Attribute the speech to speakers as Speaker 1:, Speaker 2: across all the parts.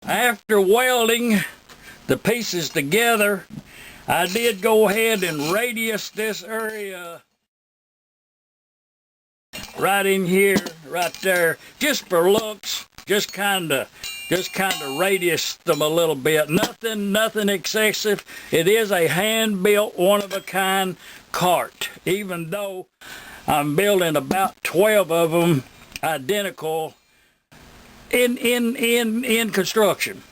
Speaker 1: After welding the pieces together, I did go ahead and radius this area right in here, right there, just for looks, just kind of radius them a little bit. Nothing excessive. It is a hand-built, one-of-a-kind cart, even though I'm building about 12 of them identical in construction.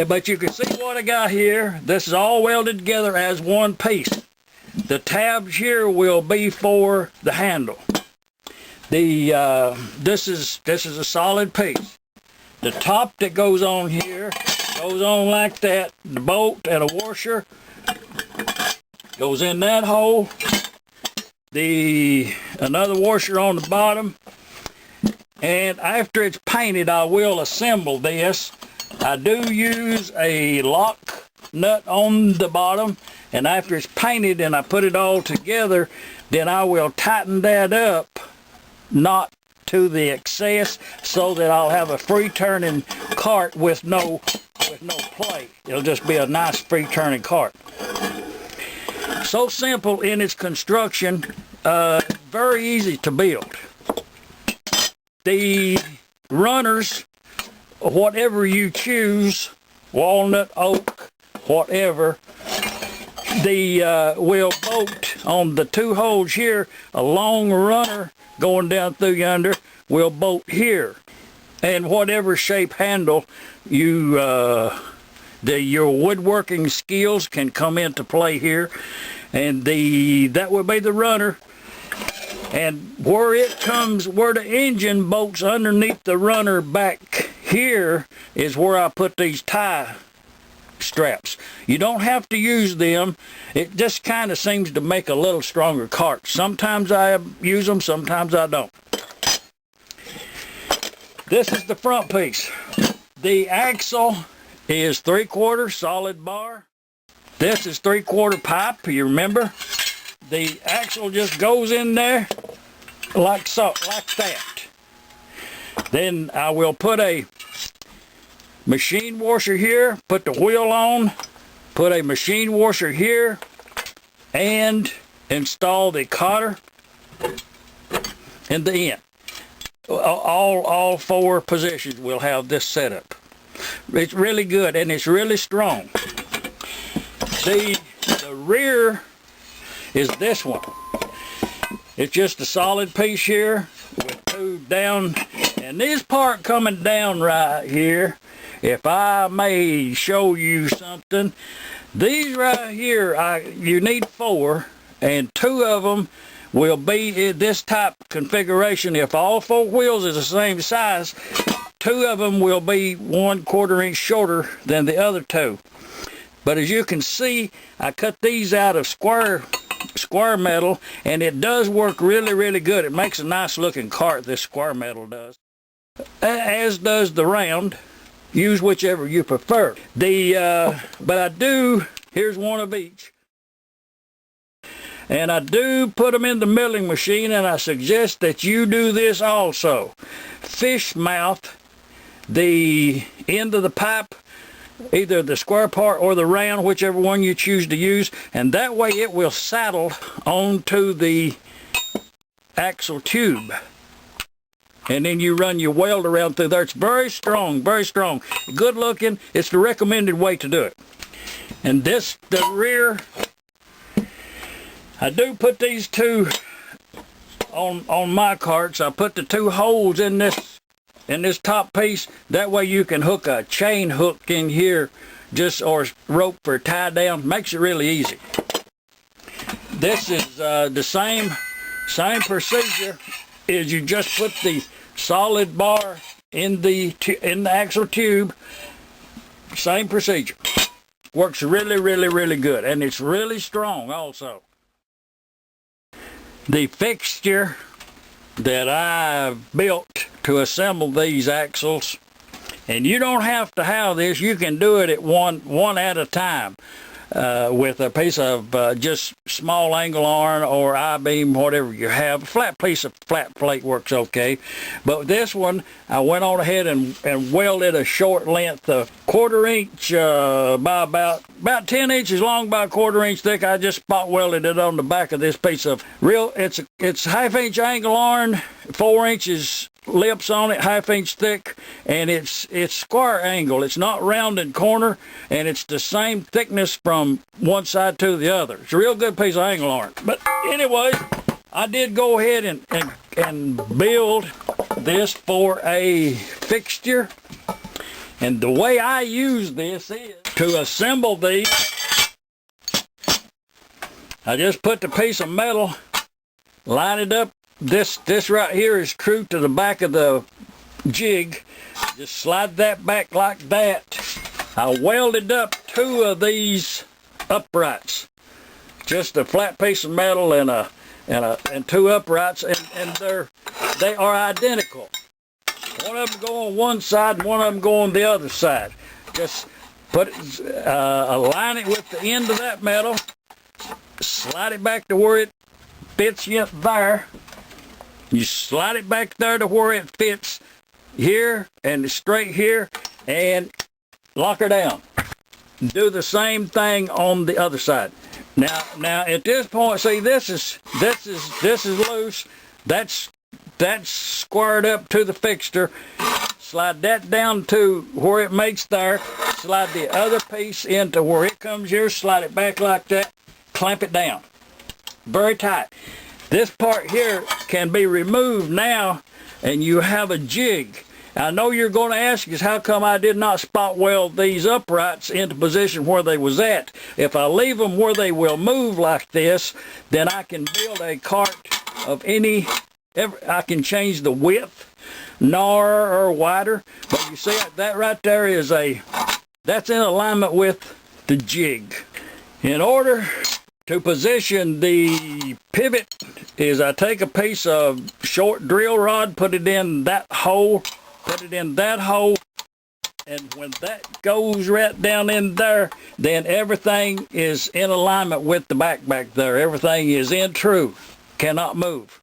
Speaker 1: But you can see what I got here. This is all welded together as one piece. The tabs here will be for the handle. This is a solid piece. The top that goes on here goes on like that. The bolt and a washer goes in that hole. Another washer on the bottom. And after it's painted, I will assemble this. I do use a lock nut on the bottom, and after it's painted and I put it all together, then I will tighten that up, not to the excess, so that I'll have a free turning cart with no plate. It'll just be a nice free turning cart. So simple in its construction, very easy to build. The runners, whatever you choose, walnut, oak, whatever, will bolt on the two holes here. A long runner going down through yonder will bolt here, and whatever shape handle your woodworking skills can come into play here, and that will be the runner. And where the engine bolts underneath the runner back here is where I put these tie straps. You don't have to use them. It just kind of seems to make a little stronger cart. Sometimes I use them, sometimes I don't. This is the front piece. The axle is 3/4 solid bar. This is 3/4 pipe, you remember? The axle just goes in there like so, like that. Then I will put a machine washer here, put the wheel on, put a machine washer here, and install the cotter in the end. All four positions will have this setup. It's really good, and it's really strong. The rear is this one. It's just a solid piece here with two down, and this part coming down right here, if I may show you something, these right here, you need 4, and 2 of them will be in this type configuration. If all 4 wheels is the same size, 2 of them will be 1/4 inch shorter than the other 2. But as you can see, I cut these out of square metal, and it does work really good. It makes a nice looking cart, this square metal does, as does the round. Use whichever you prefer. But here's one of each, and I do put them in the milling machine, and I suggest that you do this also. Fish mouth the end of the pipe, either the square part or the round, whichever one you choose to use, and that way it will saddle onto the axle tube, and then you run your weld around through there. It's very strong, good looking. It's the recommended way to do it. And the rear, I do put these 2 on my carts. I put the 2 holes in this top piece. That way you can hook a chain hook in here, or rope for tie down. Makes it really easy. This is the same procedure. Is you just put the solid bar in the axle tube. Same procedure. Works really good, and it's really strong also. The fixture that I've built to assemble these axles, and you don't have to have this. You can do it at one at a time. with a piece of just small angle iron or I-beam, whatever you have. A flat piece of flat plate works okay. But this one, I went on ahead and welded a short length of 1/4 inch by about 10 inches long by 1/4 inch thick. I just spot welded it on the back of this piece of it's 1/2 inch angle iron, 4 inches lips on it, 1/2 inch thick, and it's square angle. It's not round and corner, and it's the same thickness from one side to the other. It's a real good piece of angle iron. But anyway, I did go ahead and build this for a fixture, and the way I use this is to assemble these. I just put the piece of metal, line it up. This right here is true to the back of the jig. Just slide that back like that. I welded up 2 of these uprights. Just a flat piece of metal and 2 uprights, and they are identical. One of them go on one side, and one of them go on the other side. Just align it with the end of that metal. Slide it back to where it fits you there. You slide it back there to where it fits here and straight here, and lock her down. Do the same thing on the other side. Now at this point, see, this is loose. That's squared up to the fixture. Slide that down to where it makes there. Slide the other piece into where it comes here. Slide it back like that. Clamp it down very tight. This part here can be removed now, and you have a jig. I know you're going to ask us how come I did not spot weld these uprights into position where they was at. If I leave them where they will move like this, then I can build a cart of I can change the width, narrower or wider. But you see that right there that's in alignment with the jig. In order to position the pivot is I take a piece of short drill rod, put it in that hole, and when that goes right down in there, then everything is in alignment with the back there. Everything is in true, cannot move.